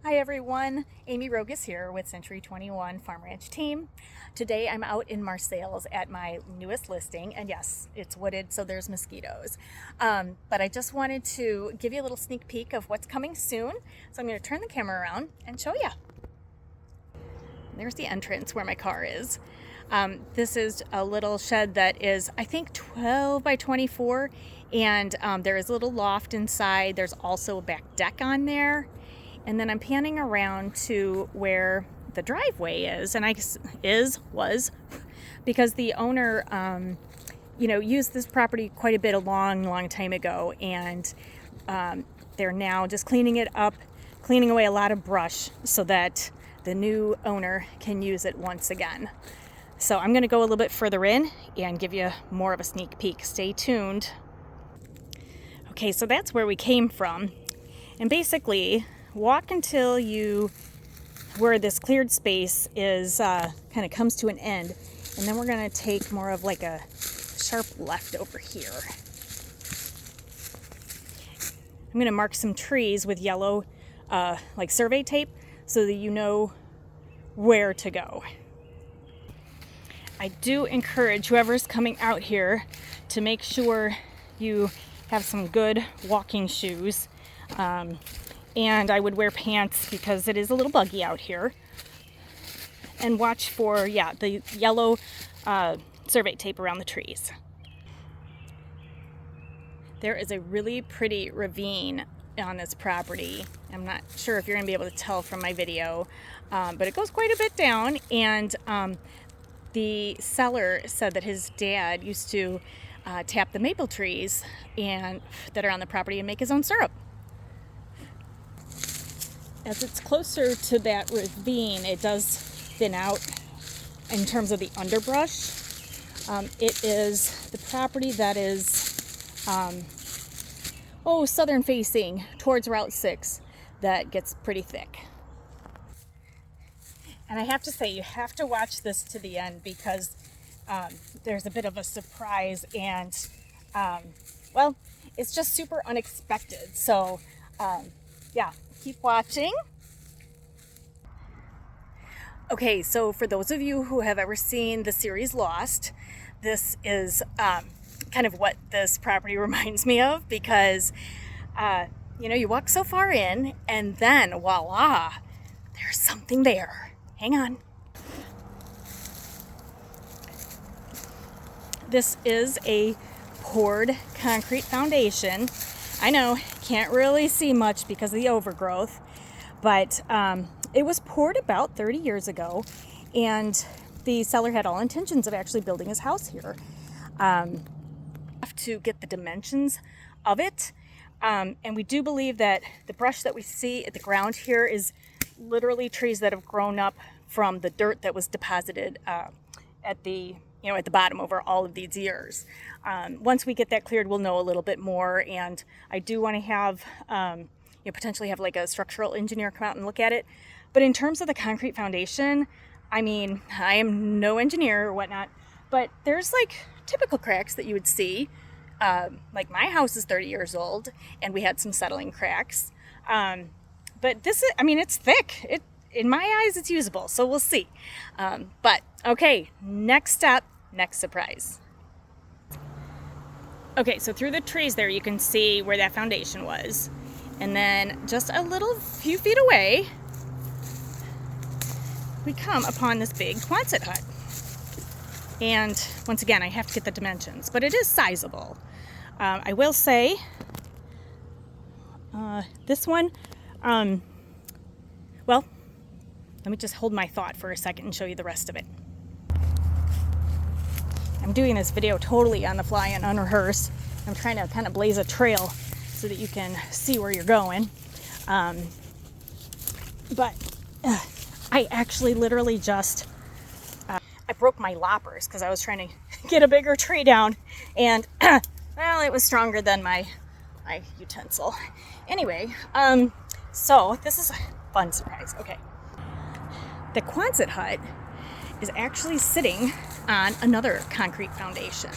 Hi everyone, Amy Rogas here with Century 21 Farm Ranch team. Today I'm out in Marseilles at my newest listing, and yes, it's wooded, so there's mosquitoes. But I just wanted to give you a little sneak peek of what's coming soon. So I'm going to turn the camera around and show you. There's the entrance where my car is. This is a little shed that is, I think, 12 by 24, and there is a little loft inside. There's also a back deck on there. And then I'm panning around to where the driveway is, and was, because the owner, used this property quite a bit a long time ago, and they're now just cleaning it up, cleaning away a lot of brush so that the new owner can use it once again. So I'm going to go a little bit further in and give you more of a sneak peek. Stay tuned. Okay, so that's where we came from, and basically walk until where this cleared space is kind of comes to an end, and then we're going to take more of like a sharp left over here. I'm going to mark some trees with yellow like survey tape so that you know where to go. I do encourage whoever's coming out here to make sure you have some good walking shoes. And I would wear pants because it is a little buggy out here. And watch for, the yellow survey tape around the trees. There is a really pretty ravine on this property. I'm not sure if you're going to be able to tell from my video, but it goes quite a bit down. And the seller said that his dad used to tap the maple trees that are on the property and make his own syrup. As it's closer to that ravine, it does thin out in terms of the underbrush. It is the property that is southern facing towards Route 6 that gets pretty thick. And I have to say, you have to watch this to the end because there's a bit of a surprise, and it's just super unexpected. So keep watching. Okay, so for those of you who have ever seen the series Lost, this is kind of what this property reminds me of, because you walk so far in and then voila, there's something there. Hang on. This is a poured concrete foundation. I know, can't really see much because of the overgrowth, but it was poured about 30 years ago, and the seller had all intentions of actually building his house here. Have to get the dimensions of it, and we do believe that the brush that we see at the ground here is literally trees that have grown up from the dirt that was deposited at the bottom over all of these years. Once we get that cleared, we'll know a little bit more, and I do want to have potentially have like a structural engineer come out and look at it. But in terms of the concrete foundation, I mean, I am no engineer or whatnot, but there's like typical cracks that you would see. Like my house is 30 years old, and we had some settling cracks. But this is, it's thick. In my eyes, it's usable, so we'll see. But okay, next step, next surprise. Okay, so through the trees there, you can see where that foundation was. And then just a few feet away, we come upon this big Quonset hut. And once again, I have to get the dimensions, but it is sizable. I will say, this one, let me just hold my thought for a second and show you the rest of it. I'm doing this video totally on the fly and unrehearsed. I'm trying to kind of blaze a trail so that you can see where you're going. But I actually literally just, I broke my loppers because I was trying to get a bigger tree down, and it was stronger than my utensil. Anyway, so this is a fun surprise. Okay. The Quonset hut is actually sitting on another concrete foundation.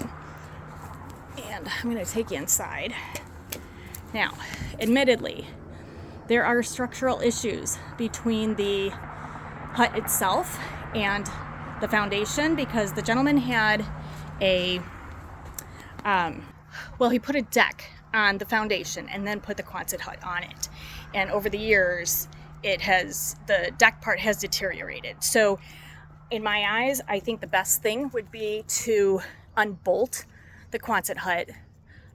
And I'm going to take you inside. Now, admittedly, there are structural issues between the hut itself and the foundation, because the gentleman had he put a deck on the foundation and then put the Quonset hut on it. And over the years, the deck part has deteriorated. So in my eyes, I think the best thing would be to unbolt the Quonset hut,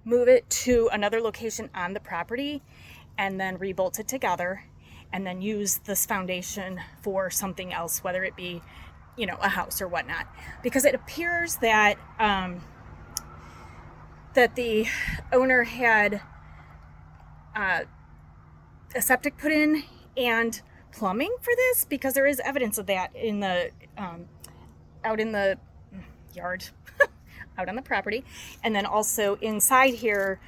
move it to another location on the property, and then rebolt it together, and then use this foundation for something else, whether it be, a house or whatnot. Because it appears that that the owner had a septic put in and plumbing for this, because there is evidence of that in the out in the yard, out on the property, and then also inside here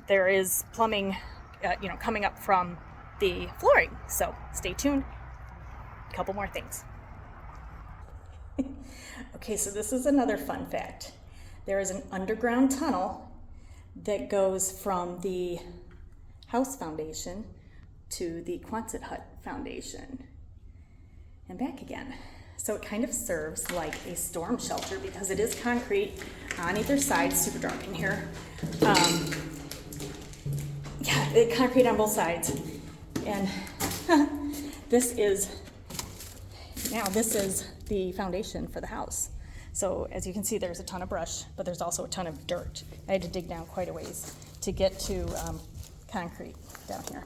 there is plumbing, coming up from the flooring. So stay tuned. A couple more things. Okay, so this is another fun fact. There is an underground tunnel that goes from the house foundation to the Quonset hut foundation and back again. So it kind of serves like a storm shelter, because it is concrete on either side. Super dark in here. Concrete on both sides. And this is the foundation for the house. So as you can see, there's a ton of brush, but there's also a ton of dirt. I had to dig down quite a ways to get to concrete down here.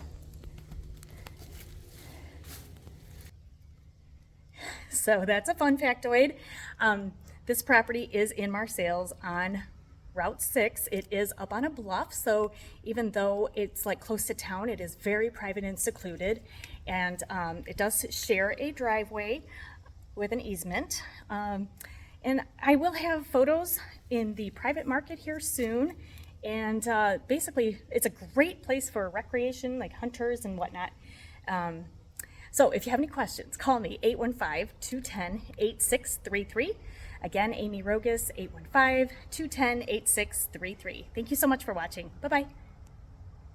So that's a fun factoid. This property is in Marseilles on Route 6. It is up on a bluff, so even though it's like close to town, it is very private and secluded. And it does share a driveway with an easement. And I will have photos in the private market here soon. And basically, it's a great place for recreation, like hunters and whatnot. So if you have any questions, call me, 815-210-8633. Again, Amy Rogus, 815-210-8633. Thank you so much for watching. Bye-bye.